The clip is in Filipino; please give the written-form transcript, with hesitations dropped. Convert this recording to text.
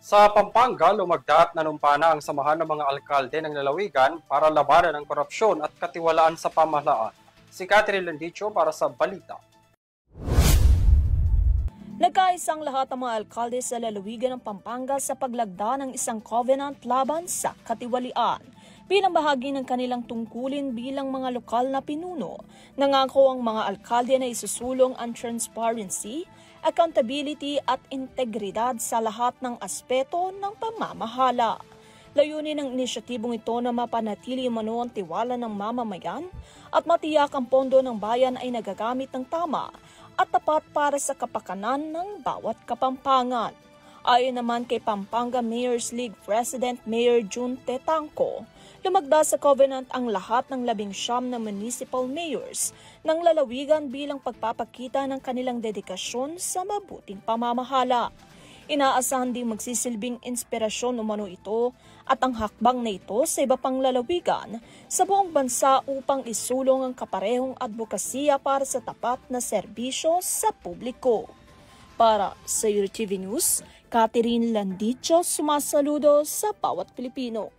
Sa Pampanga, lumagda at nanumpa na ang samahan ng mga alkalde ng lalawigan para labanan ang korupsyon at katiwalaan sa pamahalaan. Si Catherine Landicho para sa balita. Nagkaisang lahat ng mga alkalde sa lalawigan ng Pampanga sa paglagda ng isang covenant laban sa katiwalian. Bilang bahagi ng kanilang tungkulin bilang mga lokal na pinuno, nangako ang mga alkalde na isusulong ang transparency, accountability at integridad sa lahat ng aspeto ng pamamahala. Layunin ng inisyatibong ito na mapanatili umano ang tiwala ng mamamayan at matiyak ang pondo ng bayan ay nagagamit ng tama at tapat para sa kapakanan ng bawat Kapampangan. Ayon naman kay Pampanga Mayor's League President Mayor June Tetangco, lumagda sa covenant ang lahat ng 19 na municipal mayors ng lalawigan bilang pagpapakita ng kanilang dedikasyon sa mabuting pamamahala. Inaasahan ding magsisilbing inspirasyon umano ito at ang hakbang na ito sa iba pang lalawigan sa buong bansa upang isulong ang kaparehong advokasya para sa tapat na serbisyo sa publiko. Para sa UTV News, Catherine Landicho, sumasaludo sa bawat Pilipino.